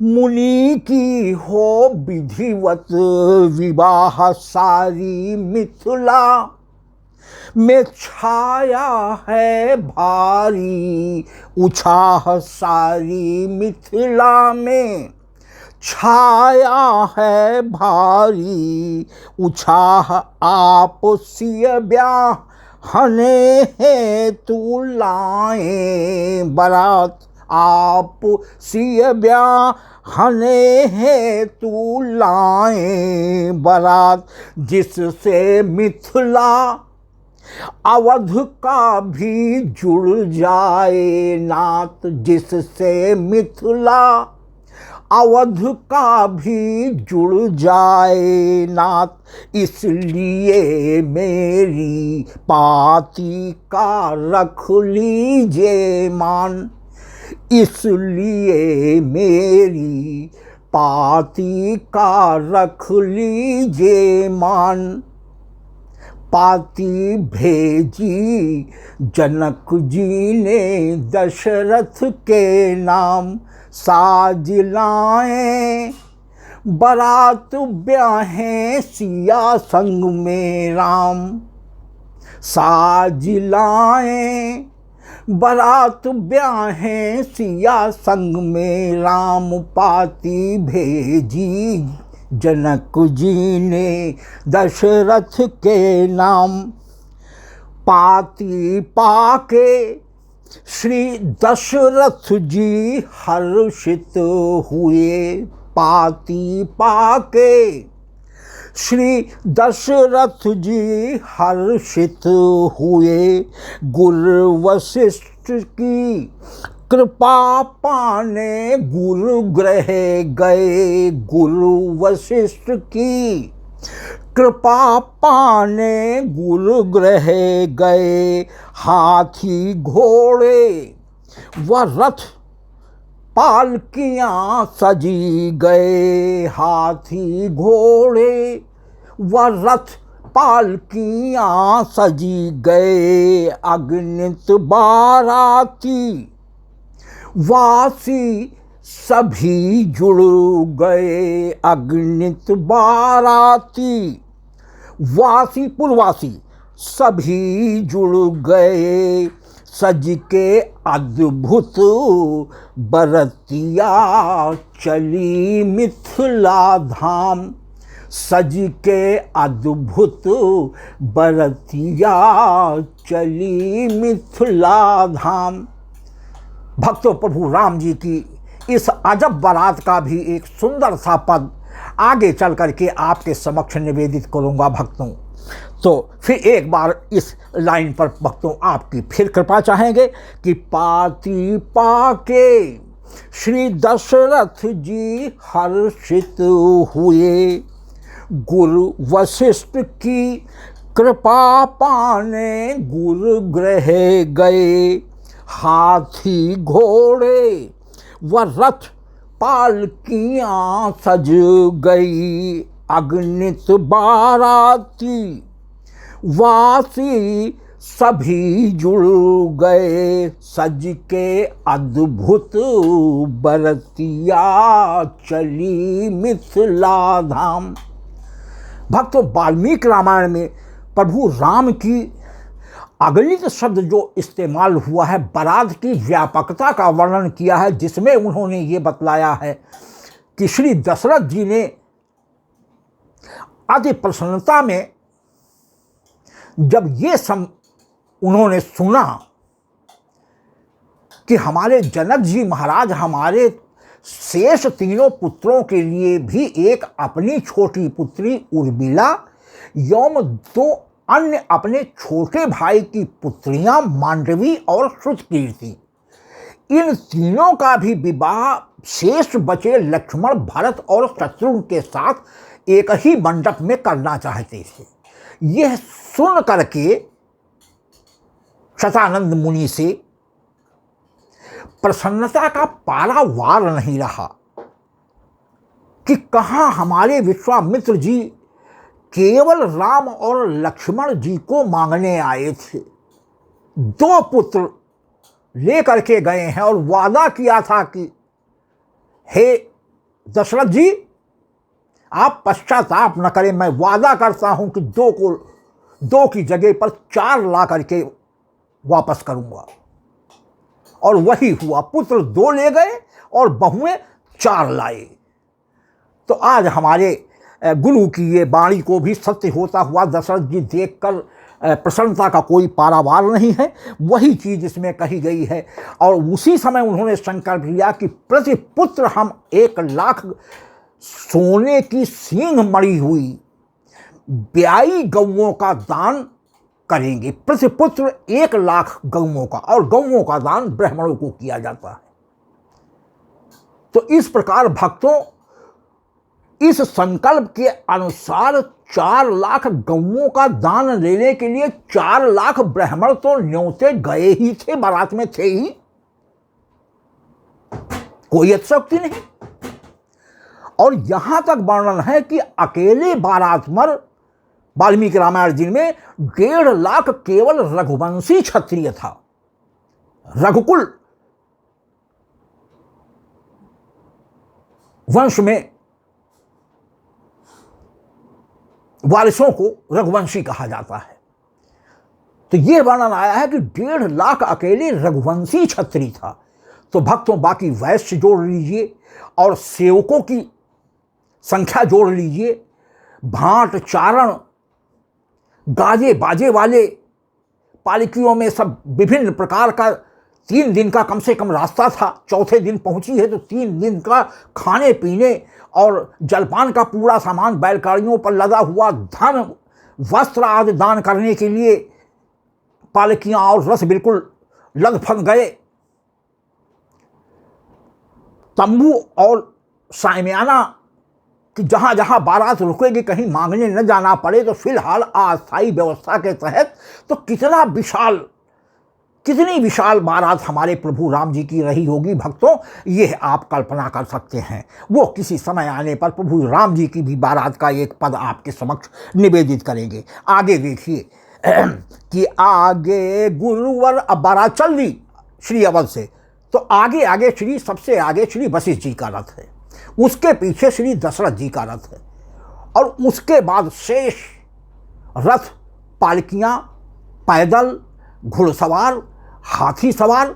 मुनि की हो विधिवत विवाह, सारी मिथिला में छाया है भारी उछाह। सारी मिथिला में छाया है भारी उछाह, आप सिय ब्याहने हेतु लाए बारात। आप सिय ब्याहने हेतु लाए बारात, जिससे मिथिला अवध का भी जुड़ जाए नात। जिससे मिथिला अवध का भी जुड़ जाए नात, इसलिए मेरी पाती का रख लीजिए मान। इसलिए मेरी पाती का रख लीजिए मान। पाती भेजी जनक जी ने दशरथ के नाम। साज लाएं बारात ब्याहें सिया संग में राम। साज लाएं बारात ब्याहें सिया संग में राम। पाती भेजी जनक जी ने दशरथ के नाम। पाती पाके श्री दशरथ जी हर्षित हुए। पाती पाके श्री दशरथ जी हर्षित हुए। गुरु वशिष्ठ की कृपा पाने गुरु गृह गए। गुरु वशिष्ठ की कृपा पाने गुरु गृह गए। हाथी घोड़े व रथ पालकियां सजी गए। हाथी घोड़े व रथ पालकियां सजी गए। अगणित बाराती वासी सभी जुड़ गए। अगणित बाराती वासी पुरवासी सभी जुड़ गए। सज के अद्भुत बरतिया चली मिथिला धाम। सज के अद्भुत बरतिया चली मिथिला धाम। भक्तों, प्रभु राम जी की इस अजब बारात का भी एक सुंदर सा पद आगे चल करके आपके समक्ष निवेदित करूंगा भक्तों। तो फिर एक बार इस लाइन पर भक्तों आपकी फिर कृपा चाहेंगे कि पाती पाके श्री दशरथ जी हर्षित हुए। गुरु वशिष्ठ की कृपा पाने गुरु गृह गए। हाथी घोड़े व रथ पालकियां सज गई। अगणित बाराती वासी सभी जुड़ गए। सज के अद्भुत बरतिया चली मिथिला धाम। भक्तों, वाल्मीकि रामायण में प्रभु राम की अगणित शब्द जो इस्तेमाल हुआ है, बारात की व्यापकता का वर्णन किया है, जिसमें उन्होंने ये बतलाया है कि श्री दशरथ जी ने अति प्रसन्नता में जब ये उन्होंने सुना कि हमारे जनक जी महाराज हमारे शेष तीनों पुत्रों के लिए भी एक अपनी छोटी पुत्री उर्मिला एवं दो अन्य अपने छोटे भाई की पुत्रियां मांडवी और श्रुतकीर्ति, इन तीनों का भी विवाह शेष बचे लक्ष्मण, भरत और शत्रुघ्न के साथ एक ही मंडप में करना चाहते थे। यह सुन करके शतानंद मुनि से प्रसन्नता का पारावार नहीं रहा कि कहाँ हमारे विश्वामित्र जी केवल राम और लक्ष्मण जी को मांगने आए थे, दो पुत्र लेकर के गए हैं और वादा किया था कि हे दशरथ जी, आप पश्चाताप न करें, मैं वादा करता हूं कि दो की जगह पर 4 ला करके वापस करूंगा। और वही हुआ, पुत्र 2 ले गए और बहुएं 4 लाए। तो आज हमारे गुरु की ये वाणी को भी सत्य होता हुआ दशरथ जी देखकर प्रसन्नता का कोई पारावार नहीं है। वही चीज इसमें कही गई है। और उसी समय उन्होंने संकल्प लिया कि प्रति पुत्र हम 1 लाख सोने की सींग मड़ी हुई ब्याई गौओं का दान करेंगे। प्रति पुत्र 1 लाख गौओं का, और गौओं का दान ब्राह्मणों को किया जाता है। तो इस प्रकार भक्तों, इस संकल्प के अनुसार 4 लाख गौओं का दान लेने के लिए 4 लाख ब्राह्मण तो न्योते गए ही थे, बारात में थे ही, कोई अतिशयोक्ति नहीं। और यहां तक वर्णन है कि अकेले बारात मर वाल्मीकि रामायण जी में 1.5 लाख केवल रघुवंशी क्षत्रिय था। रघुकुल वंश में वारिसों को रघुवंशी कहा जाता है। तो यह वर्णन आया है कि 1.5 लाख अकेले रघुवंशी क्षत्रिय था। तो भक्तों बाकी वैश्य जोड़ लीजिए और सेवकों की संख्या जोड़ लीजिए, भांट चारण गाजे बाजे वाले पालकियों में सब विभिन्न प्रकार का 3 दिन का कम से कम रास्ता था। चौथे दिन पहुंची है तो 3 दिन का खाने पीने और जलपान का पूरा सामान, बैलगाड़ियों पर लदा हुआ धन वस्त्र आदि दान करने के लिए पालकियां और रथ बिल्कुल लदफद गए। तंबू और सायमियाना कि जहाँ जहाँ बारात रुकेगी कहीं मांगने न जाना पड़े, तो फिलहाल अस्थायी व्यवस्था के तहत तो कितनी विशाल बारात हमारे प्रभु राम जी की रही होगी भक्तों, यह आप कल्पना कर सकते हैं। वो किसी समय आने पर प्रभु राम जी की भी बारात का एक पद आपके समक्ष निवेदित करेंगे। आगे देखिए कि आगे गुरुवर, अब बारात चल दी श्री अवध से, तो आगे आगे सबसे आगे श्री वशिष्ठ जी का रथ है, उसके पीछे श्री दशरथ जी का रथ है, और उसके बाद शेष रथ, पालकियां, पैदल, घुड़सवार, हाथी सवार,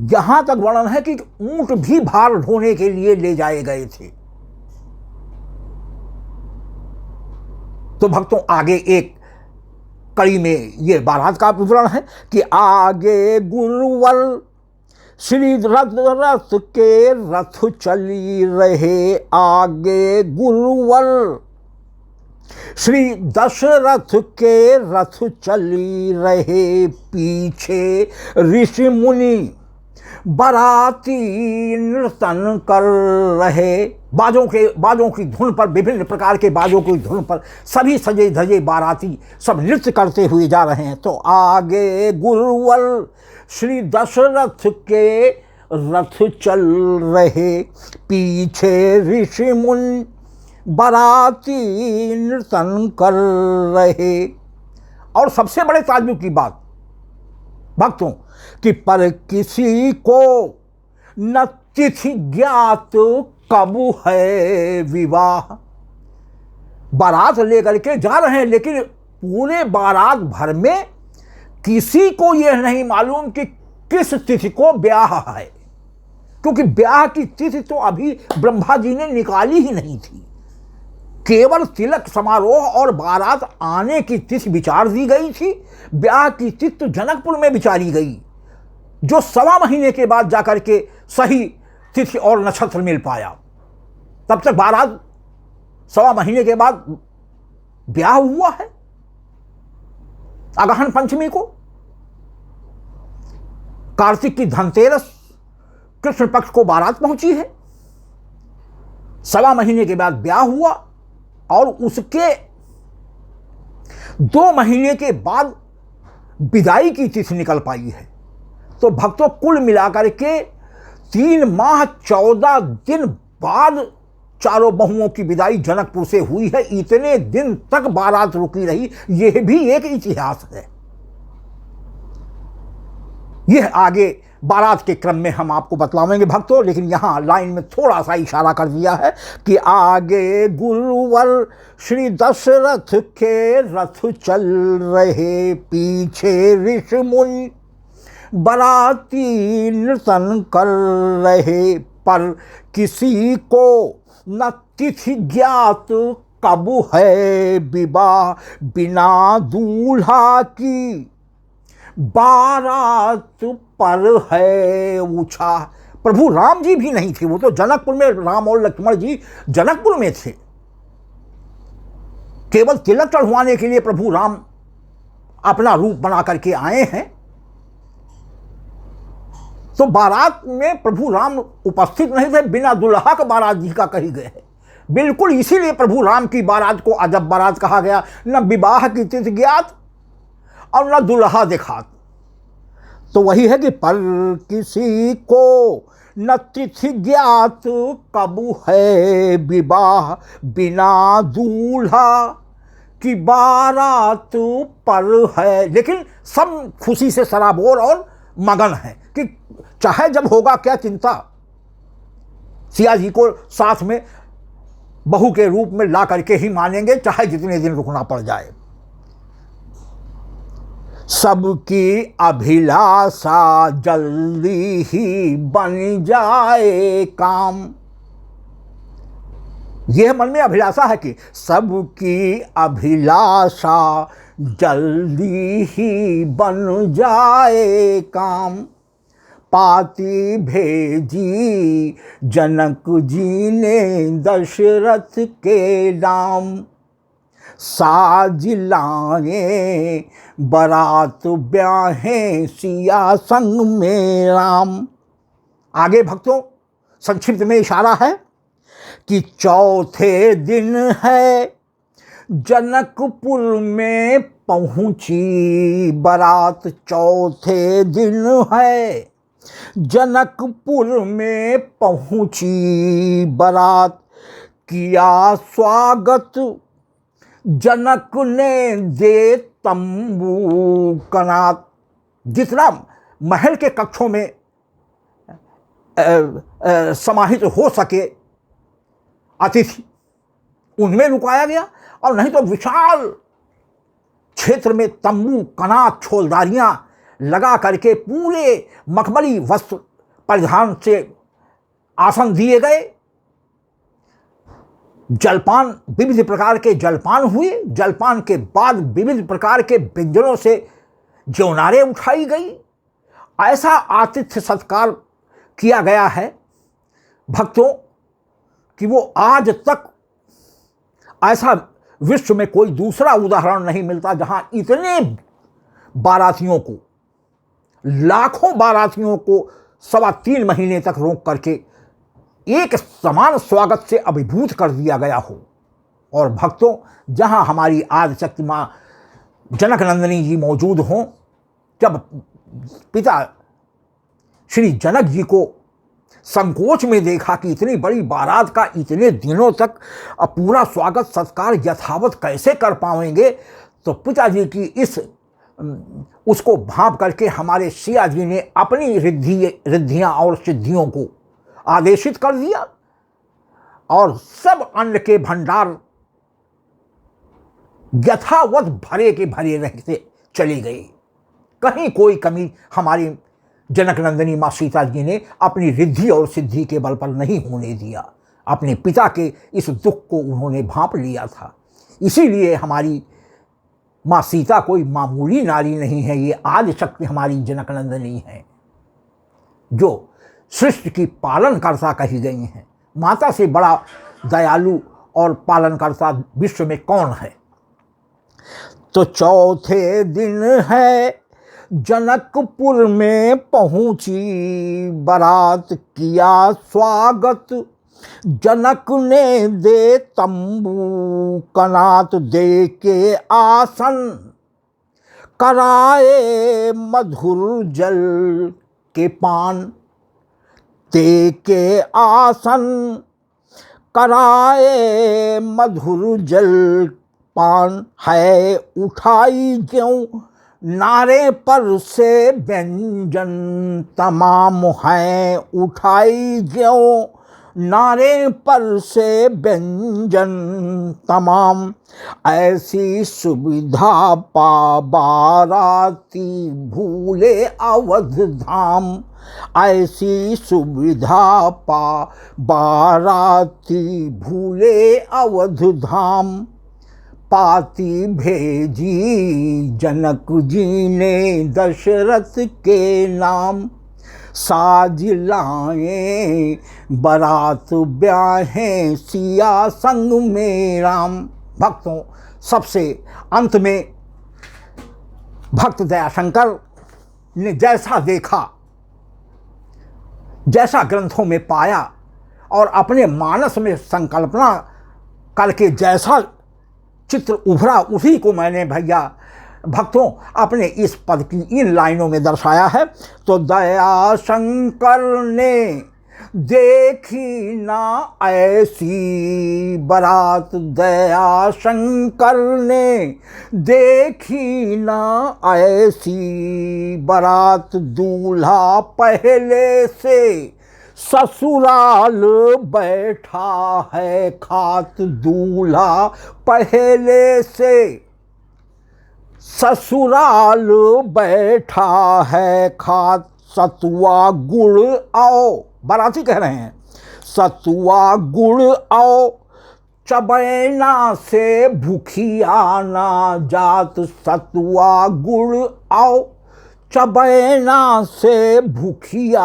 यहां तक वर्णन है कि ऊंट भी भार ढोने के लिए ले जाए गए थे। तो भक्तों आगे एक कड़ी में यह बारात का विवरण है कि आगे गुरुवर श्री रथ के रथ चली रहे, आगे गुरुवर श्री दशरथ के रथ चली रहे, पीछे ऋषि मुनि बाराती नृतन कर रहे। बाजों की धुन पर, विभिन्न प्रकार के बाजों की धुन पर सभी सजे धजे बाराती सब नृत्य करते हुए जा रहे हैं। तो आगे गुरुवर श्री दशरथ के रथ चल रहे, पीछे ऋषि मुनि बाराती नृतन कर रहे। और सबसे बड़े ताज्जुब की बात भक्तों कि पर किसी को न तिथि ज्ञात कब है विवाह। बारात लेकर के जा रहे हैं, लेकिन पूरे बारात भर में किसी को यह नहीं मालूम कि किस तिथि को ब्याह है, क्योंकि ब्याह की तिथि तो अभी ब्रह्मा जी ने निकाली ही नहीं थी। केवल तिलक समारोह और बारात आने की तिथि विचार दी गई थी। ब्याह की तिथि तो जनकपुर में विचारी गई, जो 1.25 महीने के बाद जाकर के सही तिथि और नक्षत्र मिल पाया। तब तक बारात 1.25 महीने के बाद ब्याह हुआ है। अगहन पंचमी को, कार्तिक की धनतेरस कृष्ण पक्ष को बारात पहुंची है, 1.25 महीने के बाद ब्याह हुआ और उसके 2 महीने के बाद विदाई की तिथि निकल पाई है। तो भक्तों कुल मिलाकर के 3 माह 14 दिन बाद चारों बहुओं की विदाई जनकपुर से हुई है। इतने दिन तक बारात रुकी रही, यह भी एक इतिहास है। यह आगे बारात के क्रम में हम आपको बतलावेंगे भक्तों, लेकिन यहां लाइन में थोड़ा सा इशारा कर दिया है कि आगे गुरुवर श्री दशरथ के रथ चल रहे, पीछे ऋषि मुनि बाराती नृतन कर रहे, पर किसी को न तिथि ज्ञात कब है विवाह, बिना दूल्हा की बारात पर है ऊंचा। प्रभु राम जी भी नहीं थे, वो तो जनकपुर में, राम और लक्ष्मण जी जनकपुर में थे। केवल तिलक चढ़वाने के लिए प्रभु राम अपना रूप बना करके आए हैं। तो बारात में प्रभु राम उपस्थित नहीं थे, बिना दुल्हा का बारात जी का कही गए है। बिल्कुल इसीलिए प्रभु राम की बारात को अजब बारात कहा गया। न विवाह की तिथि ज्ञात और न दुल्हा दिखात। तो वही है कि पर किसी को न तिथि ज्ञात कब है विवाह बिना दूल्हा की बारात पर है। लेकिन सब खुशी से सराबोर और मगन है कि चाहे जब होगा क्या चिंता, सिया जी को साथ में बहू के रूप में ला करके ही मानेंगे, चाहे जितने दिन रुकना पड़ जाए। सबकी अभिलाषा जल्दी ही बन जाए काम। यह मन में अभिलाषा है कि सबकी अभिलाषा जल्दी ही बन जाए काम। पाती भेजी जनक जी ने दशरथ के नाम। साज लाए बारात ब्याहे सिया संग में राम। आगे भक्तों संक्षिप्त में इशारा है कि चौथे दिन है जनकपुर में पहुंची बारात। चौथे दिन है जनकपुर में पहुंची बारात। किया स्वागत जनक ने दे तंबू कनात। जितना महल के कक्षों में समाहित हो सके अतिथि उनमें रुकाया गया, और नहीं तो विशाल क्षेत्र में तंबू कनात छोलदारियां लगा करके पूरे मखमली वस्त्र परिधान से आसन दिए गए। जलपान, विविध प्रकार के जलपान हुए। जलपान के बाद विविध प्रकार के व्यंजनों से ज्योनारें उठाई गई। ऐसा आतिथ्य सत्कार किया गया है भक्तों कि वो आज तक ऐसा विश्व में कोई दूसरा उदाहरण नहीं मिलता जहां इतने बारातियों को, लाखों बारातियों को 3.25 महीने तक रोक करके एक समान स्वागत से अभिभूत कर दिया गया हो। और भक्तों जहां हमारी आदिशक्ति मां जनक नंदिनी जी मौजूद हों, जब पिता श्री जनक जी को संकोच में देखा कि इतनी बड़ी बारात का इतने दिनों तक पूरा स्वागत सत्कार यथावत कैसे कर पाएंगे, तो पिताजी की उसको भांप करके हमारे सिया जी ने अपनी रिद्धियां और सिद्धियों को आदेशित कर दिया, और सब अन्न के भंडार यथावत भरे के भरे रहते चले गए। कहीं कोई कमी हमारी जनक नंदिनी माँ सीता जी ने अपनी रिद्धि और सिद्धि के बल पर नहीं होने दिया। अपने पिता के इस दुख को उन्होंने भांप लिया था। इसीलिए हमारी माँ सीता कोई मामूली नारी नहीं है, ये आदिशक्ति हमारी जनक नंदिनी है, जो सृष्टि की पालनकर्ता कही गई हैं। माता से बड़ा दयालु और पालनकर्ता विश्व में कौन है। तो चौथे दिन है जनकपुर में पहुंची बारात। किया स्वागत जनक ने दे तंबू कनात। दे के आसन कराए मधुर जल के पान। दे के आसन कराए मधुर जल पान। है उठाई ज्यों नारे पर से व्यंजन तमाम। है उठाई ज्यों नारे पर से व्यंजन तमाम। ऐसी सुविधा पा बाराती भूले अवध धाम। ऐसी सुविधा पा बाराती भूले अवध धाम। पाती भेजी जनक जी ने दशरथ के नाम। साज लाए बारात ब्याहे सिया संग में राम। भक्तों सबसे अंत में भक्त दयाशंकर ने जैसा देखा, जैसा ग्रंथों में पाया और अपने मानस में संकल्पना करके जैसा चित्र उभरा, उसी को मैंने भैया भक्तों अपने इस पद की इन लाइनों में दर्शाया है। तो दयाशंकर ने देखी ना ऐसी बारात दया शंकर ने, देखी ना ऐसी बारात, दूल्हा पहले से ससुराल बैठा है खात, दूल्हा पहले से ससुराल बैठा है खात। सतुआ गुड़ आओ, बाराती कह रहे हैं, सतुआ गुड़ आओ, चबैना से भूखिया ना जात, सतुआ गुड़ आओ, चबैना से भूखिया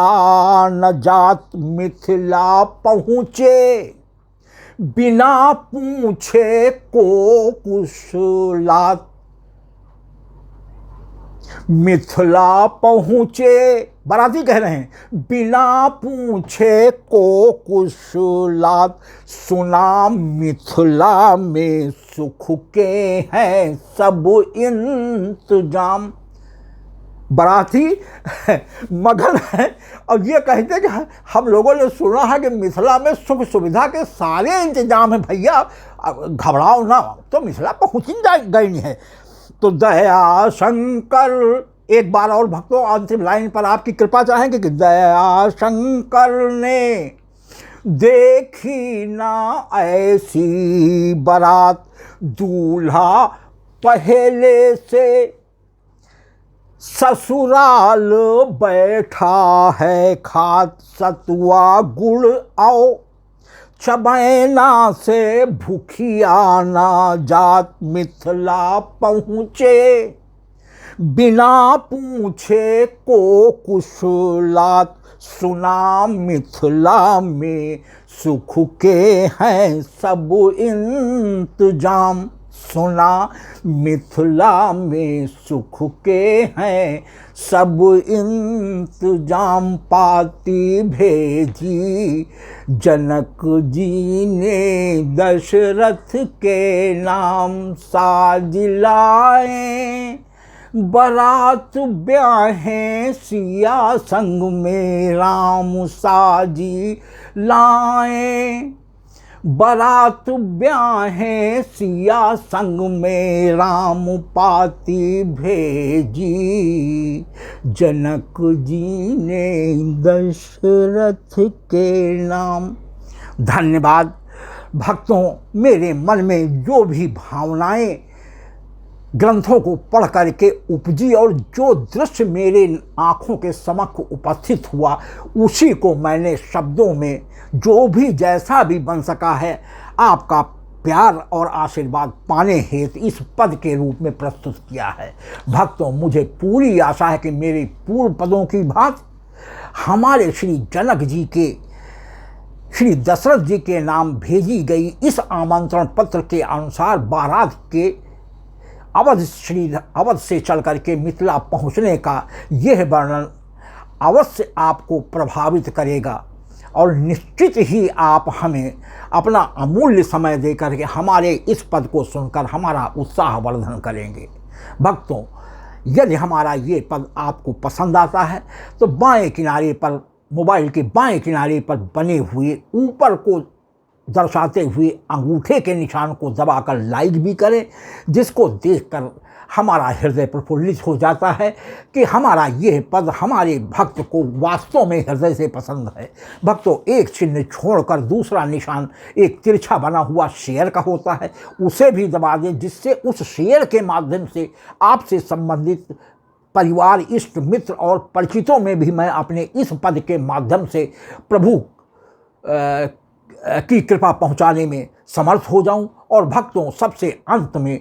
न जात। मिथिला पहुँचे बिना पूछे को कुशलात, मिथिला पहुँचे, बाराती कह रहे हैं, बिना पूछे को कुशलात। सुना मिथिला में सुख के हैं सब इंतजाम। बाराती मगन है और ये कहते हैं कि हम लोगों ने सुना है कि मिथिला में सुख सुविधा के सारे इंतजाम हैं भैया, घबराओ ना, तो मिथिला पहुँच ही गई है। तो दया शंकर, एक बार और भक्तों अंतिम लाइन पर आपकी कृपा चाहेंगे कि दया शंकर ने देखी ना ऐसी बारात, दूल्हा पहले से ससुराल बैठा है खात। सतुआ गुड़ आओ, चबैना से भूखिया ना जात। मिथिला पहुँचे बिना पूछे को कुशलात। सुना मिथिला में सुख के हैं सब इंतजाम, सुना मिथिला में सुख के हैं सब इंतजाम। पाती भेजी जनक जी ने दशरथ के नाम, साज लाए बारात ब्याहे सिया संग में राम, साजी लाए बारात ब्याहे सिया संग में राम। पाती भेजी जनक जी ने दशरथ के नाम। धन्यवाद भक्तों, मेरे मन में जो भी भावनाएं ग्रंथों को पढ़ करके उपजी और जो दृश्य मेरे आँखों के समक्ष उपस्थित हुआ, उसी को मैंने शब्दों में जो भी जैसा भी बन सका है आपका प्यार और आशीर्वाद पाने हेतु इस पद के रूप में प्रस्तुत किया है। भक्तों, मुझे पूरी आशा है कि मेरे पूर्व पदों की बात हमारे श्री जनक जी के, श्री दशरथ जी के नाम भेजी गई इस आमंत्रण पत्र के अनुसार बारात के अवध से चल करके मिथिला पहुंचने का यह वर्णन अवश्य आपको प्रभावित करेगा और निश्चित ही आप हमें अपना अमूल्य समय देकर के हमारे इस पद को सुनकर हमारा उत्साह वर्धन करेंगे। भक्तों, यदि हमारा ये पद आपको पसंद आता है तो बाएं किनारे पर, मोबाइल के बाएं किनारे पर बने हुए ऊपर को दर्शाते हुए अंगूठे के निशान को दबाकर लाइक भी करें, जिसको देखकर हमारा हृदय प्रफुल्लित हो जाता है कि हमारा यह पद हमारे भक्त को वास्तव में हृदय से पसंद है। भक्तों, एक चिन्ह छोड़कर दूसरा निशान एक तिरछा बना हुआ शेयर का होता है, उसे भी दबा दें, जिससे उस शेयर के माध्यम से आपसे संबंधित परिवार, इष्ट मित्र और परिचितों में भी मैं अपने इस पद के माध्यम से प्रभु की कृपा पहुंचाने में समर्थ हो जाऊं। और भक्तों, सबसे अंत में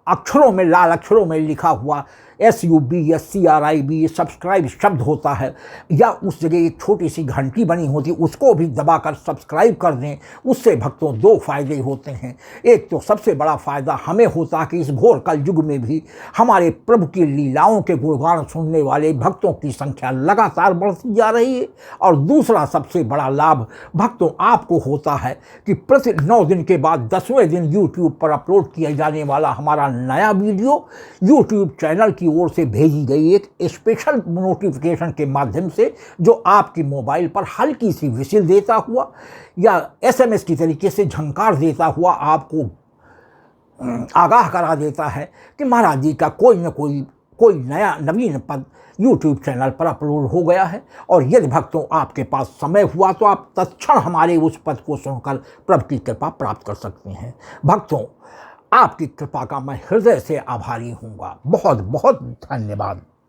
अक्षरों में, लाल अक्षरों में लिखा हुआ SUBSCRIB सब्सक्राइब शब्द होता है, या उस जगह एक छोटी सी घंटी बनी होती, उसको भी दबाकर सब्सक्राइब कर दें। उससे भक्तों दो फायदे होते हैं। एक तो सबसे बड़ा फ़ायदा हमें होता है कि इस घोर कल युग में भी हमारे प्रभु की लीलाओं के गुणगान सुनने वाले भक्तों की संख्या लगातार बढ़ती जा रही है। और दूसरा सबसे बड़ा लाभ भक्तों आपको होता है कि प्रति 9 दिन के बाद 10वें दिन YouTube पर अपलोड किया जाने वाला हमारा नया वीडियो YouTube चैनल की ओर से भेजी गई एक स्पेशल नोटिफिकेशन के माध्यम से, जो आपकी मोबाइल पर हल्की सी विसिल देता हुआ या एसएमएस की तरीके से झंकार देता हुआ आपको आगाह करा देता है कि महाराज जी का कोई नया नवीन पद यूट्यूब चैनल पर अपलोड हो गया है। और यदि भक्तों आपके पास समय हुआ तो आप तत्क्षण हमारे उस पद को सुनकर प्रभु की कृपा प्राप्त कर सकते हैं। भक्तों, आपकी कृपा का मैं हृदय से आभारी हूँगा। बहुत बहुत धन्यवाद।